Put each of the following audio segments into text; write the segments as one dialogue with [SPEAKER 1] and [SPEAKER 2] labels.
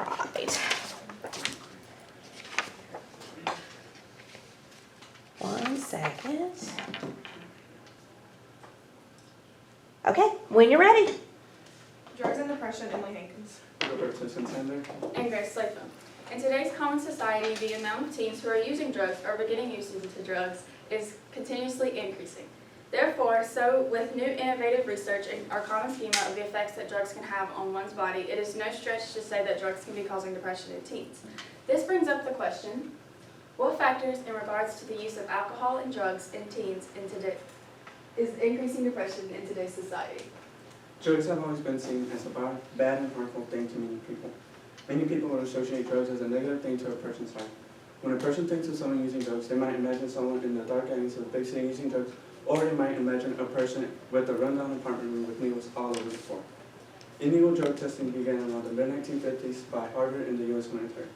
[SPEAKER 1] right. One second. Okay, when you're ready.
[SPEAKER 2] Drugs and Depression, Emily Hankins.
[SPEAKER 3] And Grace Latham. In today's common society, the amount of teens who are using drugs or beginning usage into drugs is continuously increasing. Therefore, so with new innovative research and our common schema of the effects that drugs can have on one's body, it is no stretch to say that drugs can be causing depression in teens. This brings up the question, what factors in regards to the use of alcohol and drugs in teens is increasing depression in today's society?
[SPEAKER 4] Drugs have always been seen as a bad and harmful thing to many people. Many people would associate drugs as a negative thing to a person's life. When a person thinks of someone using drugs, they might imagine someone in the dark alleys of a big city using drugs, or they might imagine a person with a rundown apartment room with needles all over the floor. Illegal drug testing began around the mid-1950s by Harvard and the U.S. military.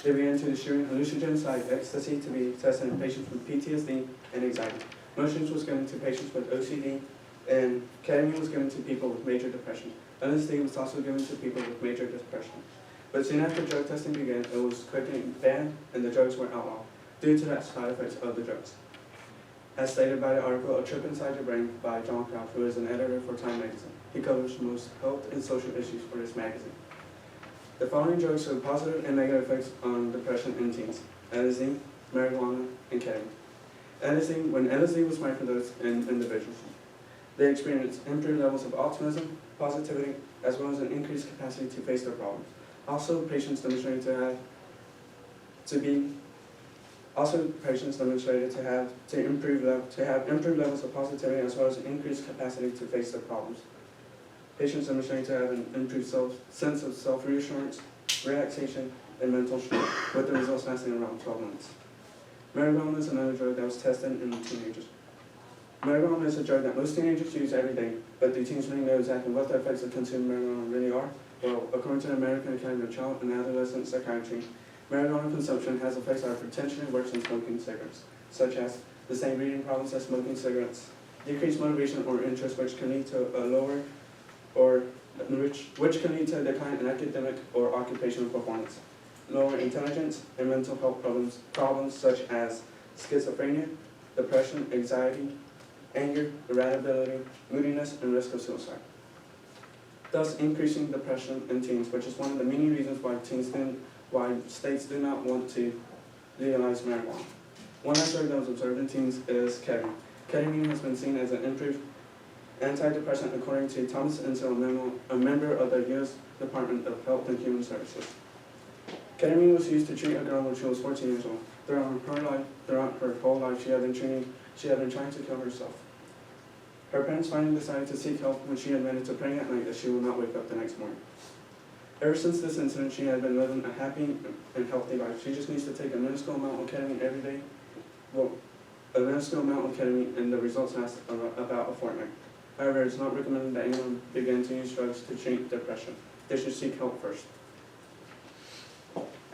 [SPEAKER 4] They began to distribute hallucinogens like ecstasy to be tested in patients with PTSD and anxiety. Mushrooms was given to patients with OCD, and ketamine was given to people with major depression. LSD was also given to people with major depression. But soon after drug testing began, it was quickly banned and the drugs were outlawed due to the side effects of the drugs. As stated by the article, A Trip Inside Your Brain by John Kraft, who is an editor for Time magazine. He covers most health and social issues for this magazine. The following drugs show positive and negative effects on depression in teens: LSD, marijuana, and ketamine. When LSD was microdosed in individuals, they experienced improved levels of optimism, positivity, as well as an increased capacity to face their problems. Also, patients demonstrated to have improved levels of positivity, as well as an increased capacity to face their problems. Patients demonstrated to have an improved sense of self-reassurance, relaxation, and mental strength, with the results lasting around 12 months. Marijuana is another drug that was tested in teenagers. Marijuana is a drug that most teenagers use every day, but do teens really know exactly what the effects of consuming marijuana really are? Well, according to the American Academy of Child and Adolescent Psychiatry, marijuana consumption has effects that are potentially worse than smoking cigarettes, such as the same breathing problems as smoking cigarettes, decreased motivation or interest, which can lead to a decline in academic or occupational performance, lower intelligence, and mental health problems such as schizophrenia, depression, anxiety, anger, irritability, moodiness, and risk of suicide. Thus, increasing depression in teens, which is one of the many reasons why states do not want to legalize marijuana. One aspect that was observed in teens is ketamine. Ketamine has been seen as an improved antidepressant according to Thomas Insel, a member of the U.S. Department of Health and Human Services. Ketamine was used to treat a girl when she was 14 years old. Throughout her whole life, she had been trying to kill herself. Her parents finally decided to seek help when she admitted to praying at night that she would not wake up the next morning. Ever since this incident, she had been living a happy and healthy life. She just needs to take a minuscule amount of ketamine every day. Well, a minuscule amount of ketamine, and the results last about a fortnight. However, it's not recommended that anyone begin to use drugs to treat depression. They should seek help first.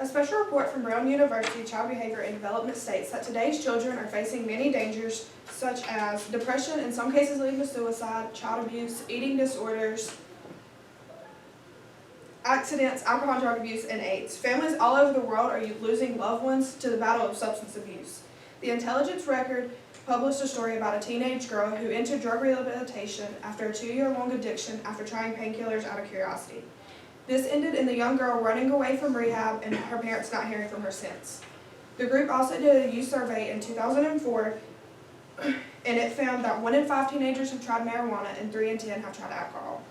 [SPEAKER 2] A special report from Brown University Child Behavior and Development states that today's children are facing many dangers, such as depression, in some cases leading to suicide, child abuse, eating disorders, accidents, alcohol and drug abuse, and AIDS. Families all over the world are losing loved ones to the battle of substance abuse. The Intelligence Record published a story about a teenage girl who entered drug rehabilitation after a 2-year-long addiction after trying painkillers out of curiosity. This ended in the young girl running away from rehab and her parents not hearing from her since. The group also did a youth survey in 2004, and it found that 1 in 5 teenagers have tried marijuana and 3 in 10 have tried alcohol.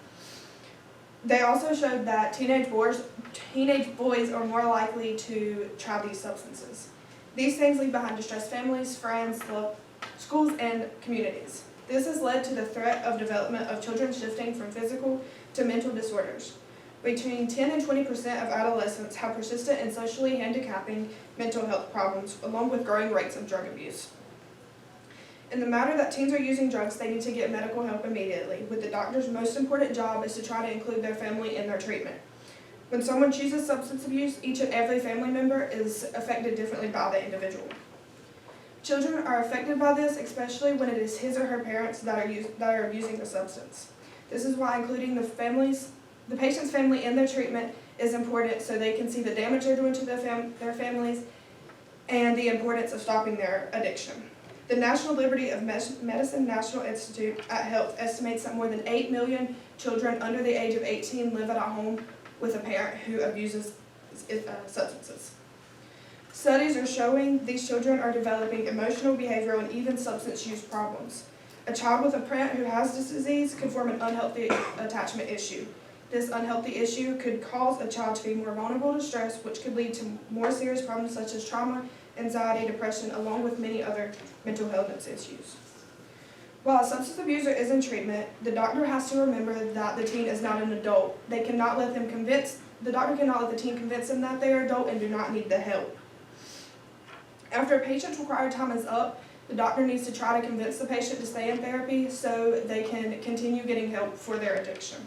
[SPEAKER 2] They also showed that teenage boys are more likely to try these substances. These things leave behind distressed families, friends, schools, and communities. This has led to the threat of development of children shifting from physical to mental disorders. Between 10 and 20% of adolescents have persistent and socially handicapping mental health problems, along with growing rates of drug abuse. In the matter that teens are using drugs, they need to get medical help immediately, with the doctor's most important job is to try to include their family in their treatment. When someone chooses substance abuse, each and every family member is affected differently by the individual. Children are affected by this, especially when it is his or her parents that are abusing the substance. This is why including the patient's family in their treatment is important so they can see the damage they're doing to their families and the importance of stopping their addiction. The National Liberty of Medicine National Institute at Health estimates that more than 8 million children under the age of 18 live at a home with a parent who abuses substances. Studies are showing these children are developing emotional, behavioral, and even substance use problems. A child with a parent who has this disease could form an unhealthy attachment issue. This unhealthy issue could cause a child to be more vulnerable to stress, which could lead to more serious problems such as trauma, anxiety, depression, along with many other mental health issues. While a substance abuser is in treatment, the doctor has to remember that the teen is not an adult. The doctor cannot let the teen convince them that they are adult and do not need the help. After a patient's required time is up, the doctor needs to try to convince the patient to stay in therapy so they can continue getting help for their addiction.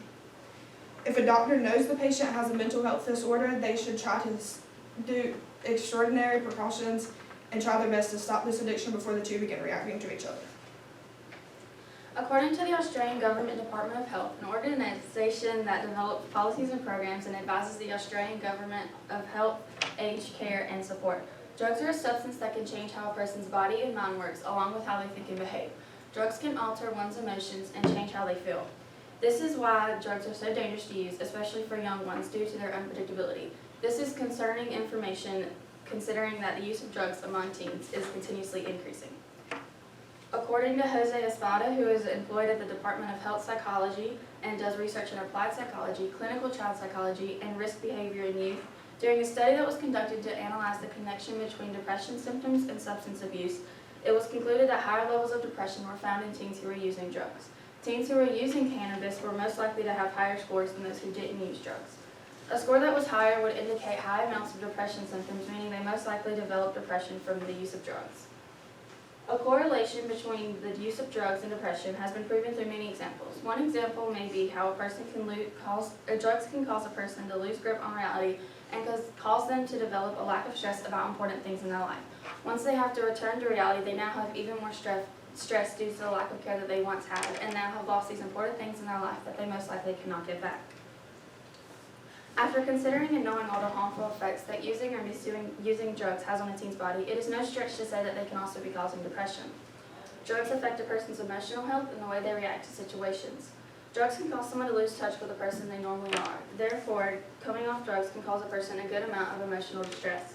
[SPEAKER 2] If a doctor knows the patient has a mental health disorder, they should try to do extraordinary precautions and try their best to stop this addiction before the two begin reacting to each other.
[SPEAKER 3] According to the Australian Government Department of Health, an organisation that develops policies and programs and advises the Australian Government of Health, Aged Care and Support, drugs are a substance that can change how a person's body and mind works, along with how they think and behave. Drugs can alter one's emotions and change how they feel. This is why drugs are so dangerous to use, especially for young ones, due to their unpredictability. This is concerning information, considering that the use of drugs among teens is continuously increasing. According to Jose Espada, who is employed at the Department of Health Psychology and does research in applied psychology, clinical child psychology, and risk behavior in youth, during a study that was conducted to analyze the connection between depression symptoms and substance abuse, it was concluded that higher levels of depression were found in teens who were using drugs. Teens who were using cannabis were most likely to have higher scores than those who didn't use drugs. A score that was higher would indicate high amounts of depression symptoms, meaning they most likely developed depression from the use of drugs. A correlation between the use of drugs and depression has been proven through many examples. One example may be how drugs can cause a person to lose grip on reality and cause them to develop a lack of stress about important things in their life. Once they have to return to reality, they now have even more stress due to the lack of care that they once had, and now have lost these important things in their life that they most likely cannot get back. After considering and knowing all the harmful effects that using or misusing drugs has on a teen's body, it is no stretch to say that they can also be causing depression. Drugs affect a person's emotional health and the way they react to situations. Drugs can cause someone to lose touch with the person they normally are. Therefore, coming off drugs can cause a person a good amount of emotional distress.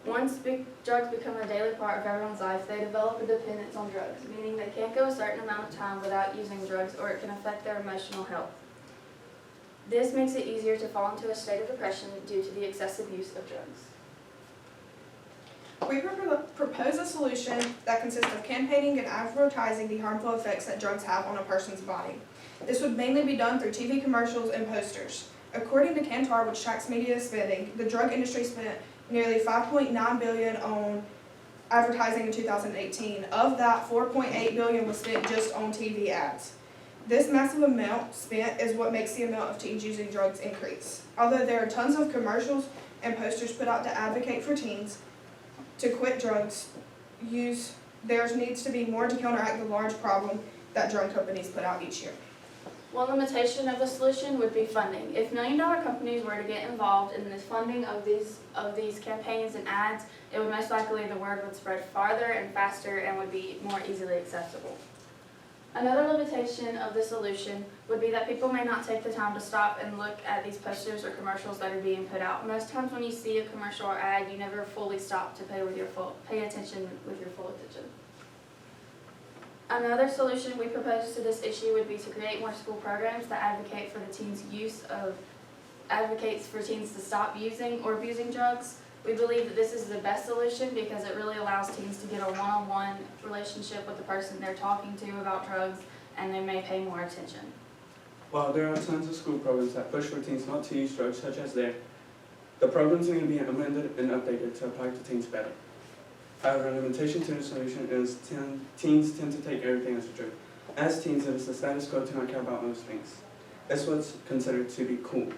[SPEAKER 3] Once drugs become a daily part of everyone's life, they develop a dependence on drugs, meaning they can't go a certain amount of time without using drugs, or it can affect their emotional health. This makes it easier to fall into a state of depression due to the excessive use of drugs.
[SPEAKER 2] We propose a solution that consists of campaigning and advertising the harmful effects that drugs have on a person's body. This would mainly be done through TV commercials and posters. According to Kantar, which tracks media spending, the drug industry spent nearly $5.9 billion on advertising in 2018. Of that, $4.8 billion was spent just on TV ads. This massive amount spent is what makes the amount of teens using drugs increase. Although there are tons of commercials and posters put out to advocate for teens to quit drugs use, there needs to be more to counteract the large problem that drug companies put out each year.
[SPEAKER 3] One limitation of the solution would be funding. If million-dollar companies were to get involved in the funding of these campaigns and ads, it would most likely the word would spread farther and faster and would be more easily accessible. Another limitation of the solution would be that people may not take the time to stop and look at these posters or commercials that are being put out. Most times when you see a commercial or ad, you never fully stop to pay attention with your full attention. Another solution we propose to this issue would be to create more school programs that advocates for teens to stop using or abusing drugs. We believe that this is the best solution because it really allows teens to get a one-on-one relationship with the person they're talking to about drugs, and they may pay more attention.
[SPEAKER 4] While there are tons of school programs that push for teens not to use drugs such as the programs need to be amended and updated to apply to teens better. However, a limitation to the solution is teens tend to take everything as a joke. As teens, it is the status quo to not care about most things. That's what's considered to be cool.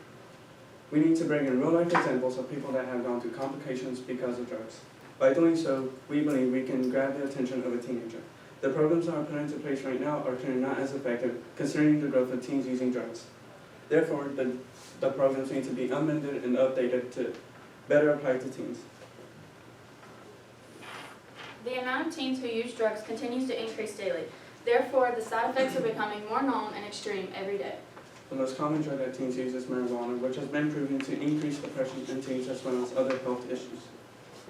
[SPEAKER 4] We need to bring in real-life examples of people that have gone through complications because of drugs. By doing so, we believe we can grab the attention of a teenager. The programs that are put into place right now are clearly not as effective, considering the growth of teens using drugs. Therefore, the the programs need to be amended and updated to better apply to teens.
[SPEAKER 3] The amount of teens who use drugs continues to increase daily. Therefore, the side effects are becoming more known and extreme every day.
[SPEAKER 4] The most common drug that teens use is marijuana, which has been proven to increase depression in teens as well as other health issues.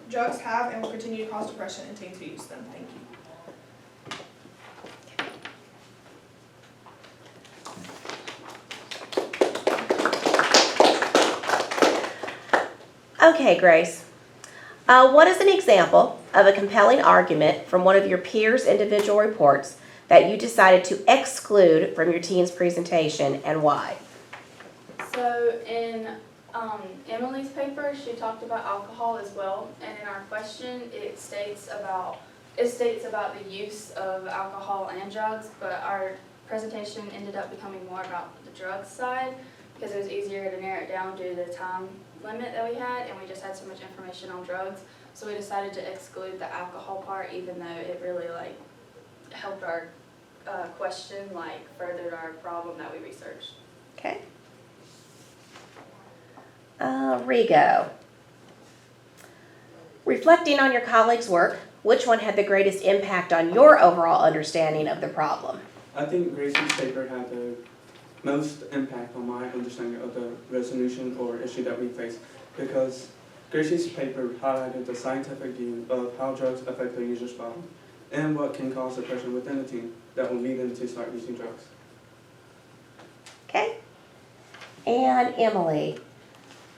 [SPEAKER 2] Drugs have and will continue to cause depression in teens who use them. Thank you.
[SPEAKER 1] Okay, Grace. What is an example of a compelling argument from one of your peers' individual reports that you decided to exclude from your team's presentation and why?
[SPEAKER 3] So in Emily's paper, she talked about alcohol as well, and in our question, it states about the use of alcohol and drugs, but our presentation ended up becoming more about the drugs side because it was easier to narrow it down due to the time limit that we had, and we just had so much information on drugs. So we decided to exclude the alcohol part, even though it really helped our question, furthered our problem that we researched.
[SPEAKER 1] Okay. Rigo. Reflecting on your colleagues' work, which one had the greatest impact on your overall understanding of the problem?
[SPEAKER 4] I think Gracie's paper had the most impact on my understanding of the resolution or issue that we face, because Gracie's paper highlighted the scientific view of how drugs affect the user's body and what can cause depression within a teen that will lead them to start using drugs.
[SPEAKER 1] Okay. And Emily,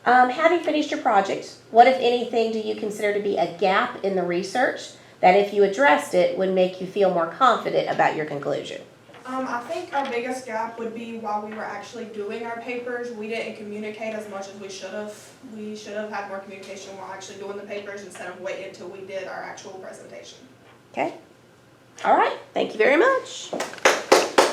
[SPEAKER 1] having finished your project, what, if anything, do you consider to be a gap in the research that, if you addressed it, would make you feel more confident about your conclusion?
[SPEAKER 2] I think our biggest gap would be while we were actually doing our papers, we didn't communicate as much as we should have. We should have had more communication while actually doing the papers instead of waiting until we did our actual presentation.
[SPEAKER 1] Okay. All right. Thank you very much.